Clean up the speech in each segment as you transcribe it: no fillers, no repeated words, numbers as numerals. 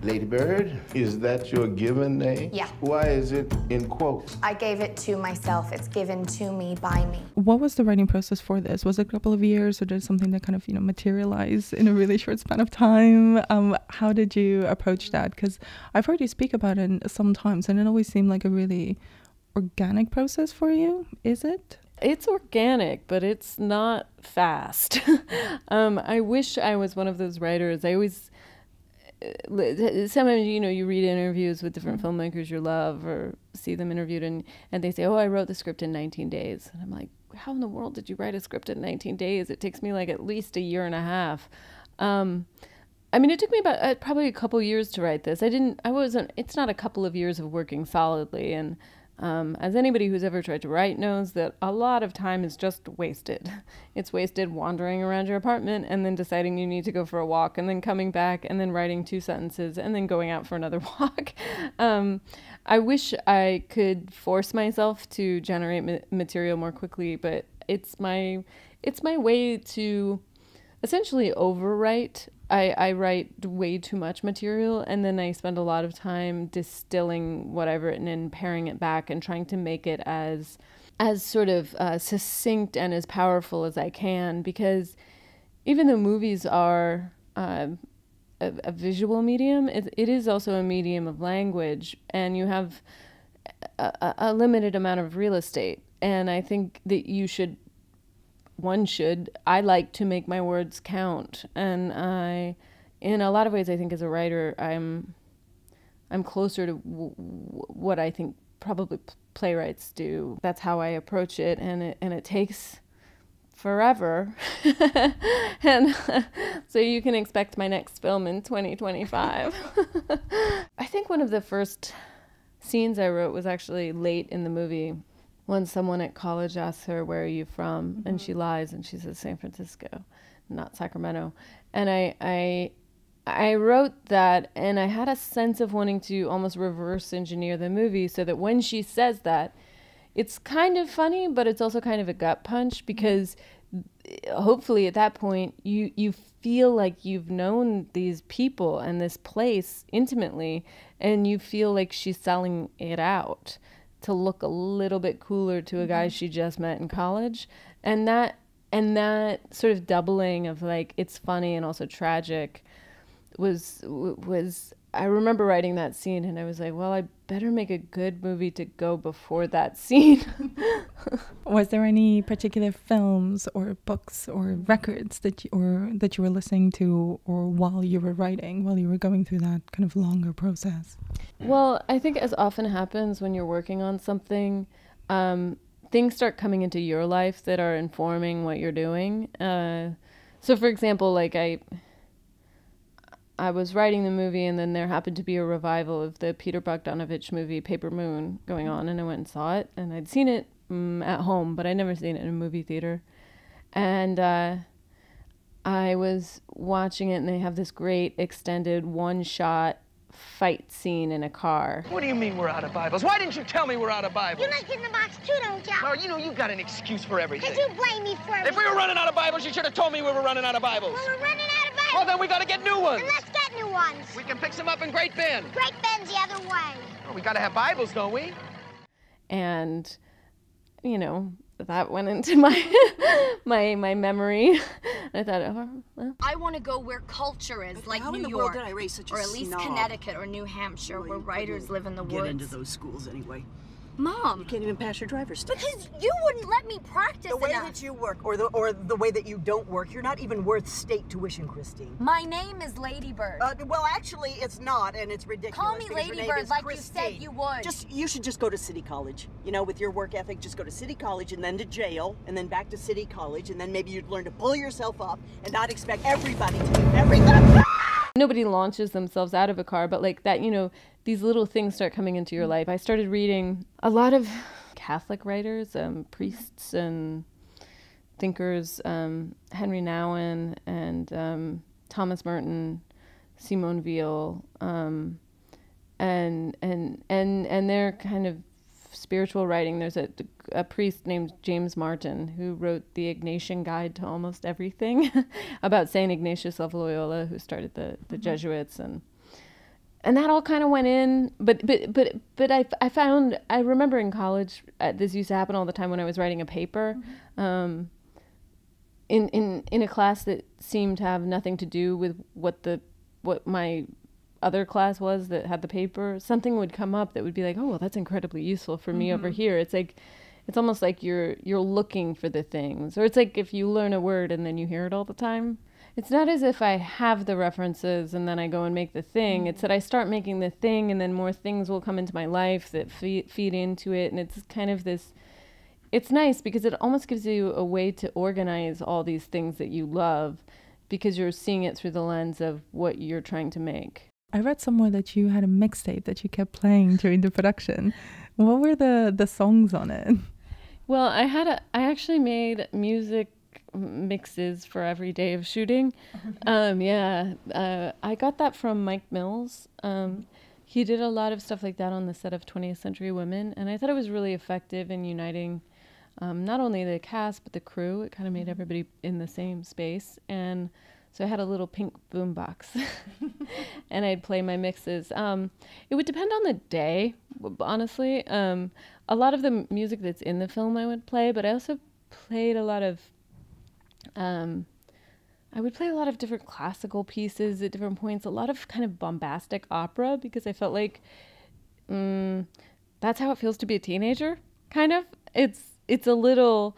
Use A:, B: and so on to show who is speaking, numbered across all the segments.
A: Ladybird, is that your given name?
B: Yeah.
A: Why is it in quotes?
B: I gave it to myself. It's given to me by me.
C: What was the writing process for this? Was it a couple of years, or did something that kind of, materialize in a really short span of time? How did you approach that? Because I've heard you speak about it sometimes, and it always seemed like a really organic process for you. Is it?
D: It's organic, but it's not fast. I wish I was one of those writers. I always... sometimes you read interviews with different filmmakers you love or see them interviewed and they say, oh, I wrote the script in 19 days, and I'm like, how in the world did you write a script in 19 days? It takes me like at least a year and a half. It took me about probably a couple years to write this. It's not a couple of years of working solidly, and as anybody who's ever tried to write knows, that a lot of time is just wasted. It's wasted wandering around your apartment and then deciding you need to go for a walk and then coming back and then writing 2 sentences and then going out for another walk. I wish I could force myself to generate material more quickly, but it's my way to essentially overwrite. I write way too much material, and then I spend a lot of time distilling what I've written and paring it back and trying to make it as sort of succinct and as powerful as I can, because even though movies are a visual medium, it is also a medium of language, and you have a limited amount of real estate, and I think that I like to make my words count, and in a lot of ways, I think as a writer, I'm closer to what I think probably playwrights do. That's how I approach it, and it takes forever, and so you can expect my next film in 2025. I think one of the first scenes I wrote was actually late in the movie, when someone at college asks her, where are you from? Mm-hmm. And she lies and she says San Francisco, not Sacramento. And I wrote that, and I had a sense of wanting to almost reverse engineer the movie so that when she says that, it's kind of funny, but it's also kind of a gut punch, because hopefully at that point you feel like you've known these people and this place intimately, and you feel like she's selling it out to look a little bit cooler to a guy she just met in college. And that sort of doubling of like, it's funny and also tragic was I remember writing that scene, and I was like, well, I better make a good movie to go before that scene.
C: Was there any particular films or books or records that you were listening to, or while you were writing, while you were going through that kind of longer process?
D: Well, I think as often happens when you're working on something, things start coming into your life that are informing what you're doing. So for example, like I was writing the movie, and then there happened to be a revival of the Peter Bogdanovich movie Paper Moon going on, and I went and saw it, and I'd seen it at home, but I'd never seen it in a movie theater. And I was watching it, and they have this great extended one-shot fight scene in a car.
E: What do you mean we're out of Bibles? Why didn't you tell me we're out of Bibles?
F: You like in the box too, don't you?
E: Well, you've got an excuse for everything.
F: Because you blame me for everything.
E: If we were running out of Bibles, you should have told me we were running out of Bibles.
F: Well, we're running out of Bibles.
E: Well, then we got to get new ones.
F: Then let's get new ones.
E: We can pick some up in Great Bend.
F: Great Bend's the other way.
E: Well, we got to have Bibles, don't we?
D: And, that went into my memory. I thought, oh, well.
G: I want to go where culture is, like
H: How
G: New
H: in the
G: York,
H: world did I raise such a
G: or at least
H: snob?
G: Connecticut or New Hampshire, where writers live in the
H: Get
G: woods.
H: into those schools anyway.
G: Mom,
H: You can't even pass your driver's test.
G: because you wouldn't let me practice
H: The way
G: enough.
H: that you work, or the way that you don't work, you're not even worth state tuition, Christine.
G: My name is Ladybird.
H: Well, actually, it's not, and it's ridiculous.
G: Call me
H: because your name
G: Ladybird
H: is
G: like
H: Christine.
G: you said you would.
H: You should just go to City College. With your work ethic, just go to City College and then to jail, and then back to City College, and then maybe you'd learn to pull yourself up and not expect everybody to do everything.
D: Nobody launches themselves out of a car, but like that, these little things start coming into your life. I started reading a lot of Catholic writers, priests and thinkers, Henry Nouwen and Thomas Merton, Simone Weil, and their kind of spiritual writing. There's a priest named James Martin who wrote the Ignatian Guide to Almost Everything about Saint Ignatius of Loyola, who started the Jesuits, and that all kind of went in, but I remember in college, this used to happen all the time when I was writing a paper, in a class that seemed to have nothing to do with what my other class was that had the paper. Something would come up that would be like, oh, well, that's incredibly useful for me over here. It's like, it's almost like you're looking for the things, or it's like if you learn a word and then you hear it all the time. It's not as if I have the references and then I go and make the thing. It's that I start making the thing and then more things will come into my life that feed into it. And it's kind of this, it's nice because it almost gives you a way to organize all these things that you love because you're seeing it through the lens of what you're trying to make.
C: I read somewhere that you had a mixtape that you kept playing during the production. What were the songs on it?
D: Well, I actually made music mixes for every day of shooting. I got that from Mike Mills. He did a lot of stuff like that on the set of 20th Century Women, and I thought it was really effective in uniting not only the cast but the crew. It kind of made everybody in the same space, and so I had a little pink boombox, and I'd play my mixes. It would depend on the day, honestly. A lot of the music that's in the film I would play, but I also played a lot of I would play a lot of different classical pieces at different points, a lot of kind of bombastic opera, because I felt like that's how it feels to be a teenager, kind of. It's a little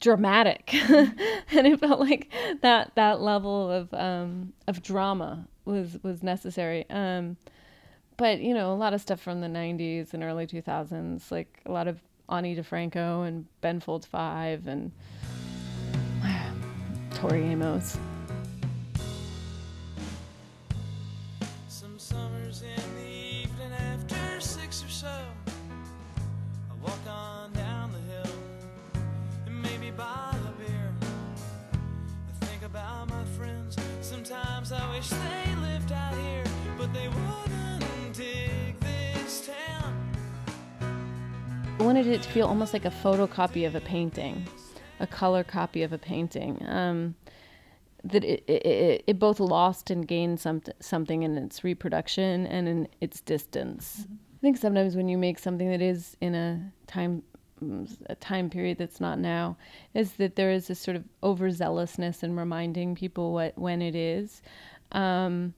D: dramatic, and it felt like that level of drama was necessary. But you know, a lot of stuff from the 90s and early 2000s, like a lot of Ani DeFranco and Ben Folds 5 and Tori Amos.
I: Some summers in the evening after 6 or so, I walk on down the hill and maybe buy a beer. I think about my friends. Sometimes I wish they lived out here, but they wouldn't dig this town.
D: I wanted it to feel almost like a photocopy of a painting, a color copy of a painting. That it both lost and gained something in its reproduction and in its distance. I think sometimes when you make something that is in a time period that's not now, is that there is this sort of overzealousness in reminding people when it is, and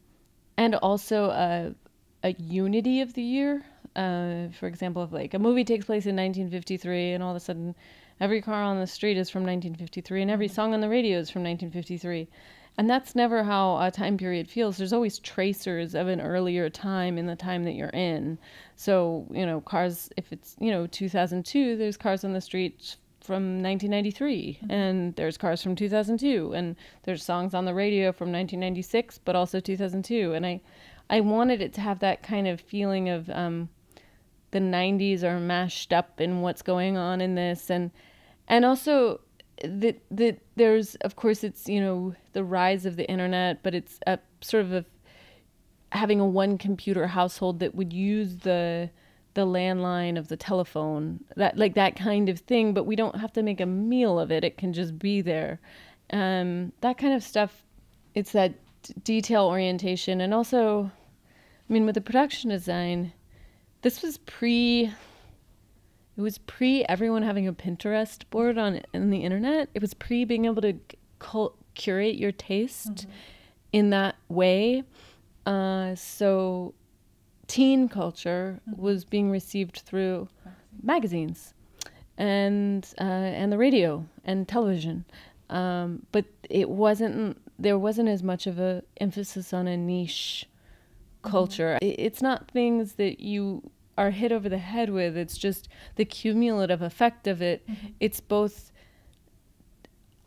D: also a unity of the year. For example, if like a movie takes place in 1953 and all of a sudden every car on the street is from 1953 and every song on the radio is from 1953. And that's never how a time period feels. There's always tracers of an earlier time in the time that you're in. So, you know, cars, if it's, 2002, there's cars on the street from 1993 and there's cars from 2002 and there's songs on the radio from 1996, but also 2002. And I wanted it to have that kind of feeling of the 90s are mashed up in what's going on in this, and also that there's, of course, it's the rise of the internet, but it's a sort of having a one computer household that would use the landline of the telephone, that kind of thing, but we don't have to make a meal of it. It can just be there. That kind of stuff. It's that detail orientation, and also, I mean, with the production design, this was pre everyone having a Pinterest board in the internet. It was pre being able to curate your taste in that way. So teen culture was being received through magazines and the radio and television. But there wasn't as much of a emphasis on a niche culture. It's not things that you are hit over the head with. It's just the cumulative effect of it. It's both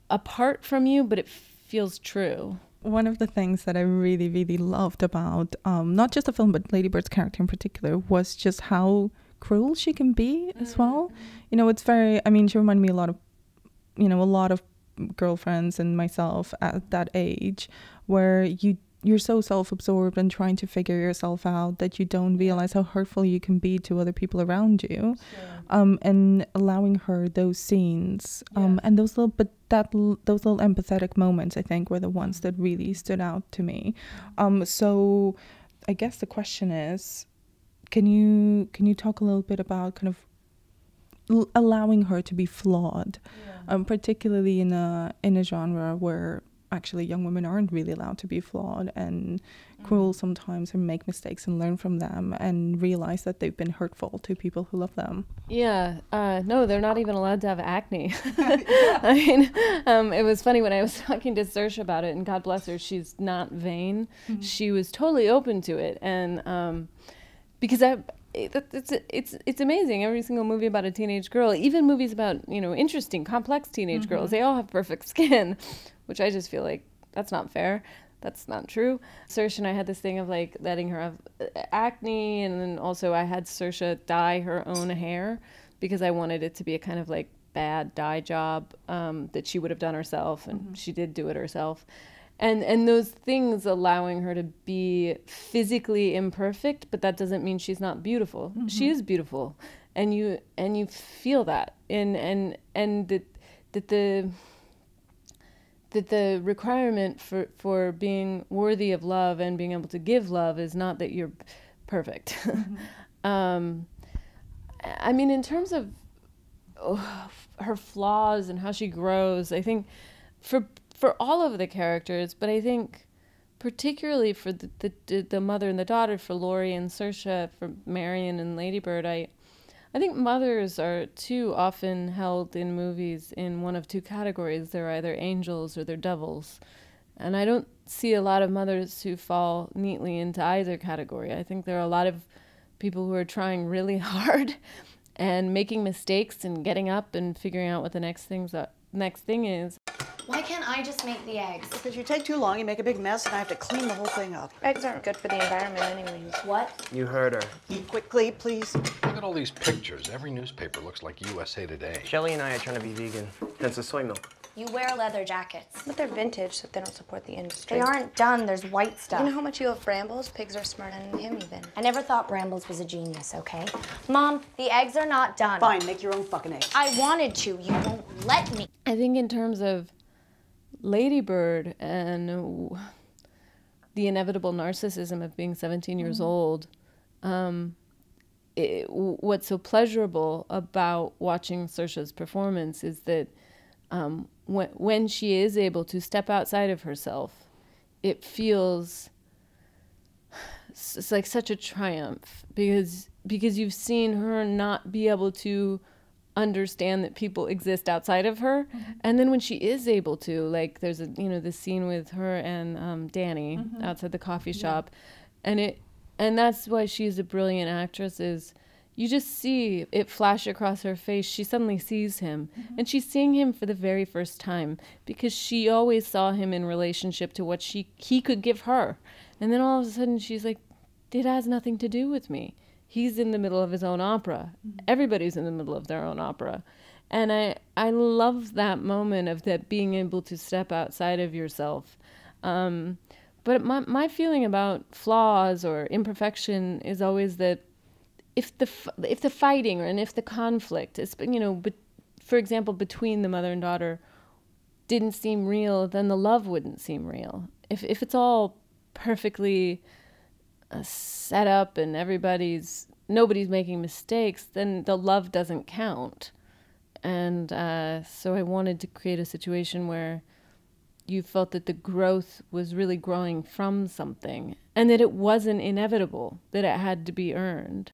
D: apart from you, but it feels true.
C: One of the things that I really, really loved about not just the film, but Lady Bird's character in particular, was just how cruel she can be as well. It's very, she reminded me a lot of girlfriends and myself at that age, where you're so self-absorbed and trying to figure yourself out that you don't realize how hurtful you can be to other people around you. And allowing her those scenes and those little empathetic moments, I think, were the ones that really stood out to me. So I guess the question is, can you talk a little bit about kind of allowing her to be flawed, particularly in a genre where actually young women aren't really allowed to be flawed and cruel sometimes, and make mistakes and learn from them and realize that they've been hurtful to people who love them.
D: Yeah, no, they're not even allowed to have acne. I mean, it was funny when I was talking to Saoirse about it, and God bless her, she's not vain. She was totally open to it, and because it's amazing. Every single movie about a teenage girl, even movies about, you know, interesting, complex teenage girls, they all have perfect skin, which I just feel like that's not fair. That's not true. Saoirse and I had this thing of like letting her have acne, and then also I had Saoirse dye her own hair because I wanted it to be a kind of like bad dye job that she would have done herself, and she did do it herself. And those things allowing her to be physically imperfect, but that doesn't mean she's not beautiful. She is beautiful, and you feel that, and that the requirement for being worthy of love and being able to give love is not that you're perfect. I mean, in terms of her flaws and how she grows, I think for all of the characters, but I think particularly for the mother and the daughter, for Laurie and Saoirse, for Marion and Lady Bird, I think mothers are too often held in movies in one of two categories. They're either angels or they're devils. And I don't see a lot of mothers who fall neatly into either category. I think there are a lot of people who are trying really hard and making mistakes and getting up and figuring out what the next thing is.
B: Why can't I just make the eggs?
H: Because you take too long, you make a big mess, and I have to clean the whole thing up.
B: Eggs aren't good for the environment anyways. What?
J: You heard her.
H: Eat quickly, please.
K: Look at all these pictures. Every newspaper looks like USA Today.
J: Shelly and I are trying to be vegan, hence the soy milk.
B: You wear leather jackets.
G: But they're vintage, so they don't support the industry.
B: They aren't done. There's white stuff.
G: You know how much you love Brambles? Pigs are smarter than him even.
B: I never thought Brambles was a genius, okay? Mom, the eggs are not done.
H: Fine, make your own fucking eggs.
B: I wanted to. You won't let me.
D: I think in terms of Lady Bird and the inevitable narcissism of being 17 years old, what's so pleasurable about watching Saoirse's performance is that when she is able to step outside of herself, it feels it's like such a triumph, because you've seen her not be able to understand that people exist outside of her, and then when she is able to, like there's the scene with her and Danny outside the coffee shop, and that's why she's a brilliant actress, is you just see it flash across her face. She suddenly sees him, and she's seeing him for the very first time, because she always saw him in relationship to what he could give her, and then all of a sudden she's like, it has nothing to do with me. He's in the middle of his own opera. Everybody's in the middle of their own opera. And I love that moment of that, being able to step outside of yourself. But my feeling about flaws or imperfection is always that if the fighting and if the conflict is, for example, between the mother and daughter didn't seem real, then the love wouldn't seem real. If it's all perfectly set up and nobody's making mistakes, then the love doesn't count. And so I wanted to create a situation where you felt that the growth was really growing from something, and that it wasn't inevitable, that it had to be earned.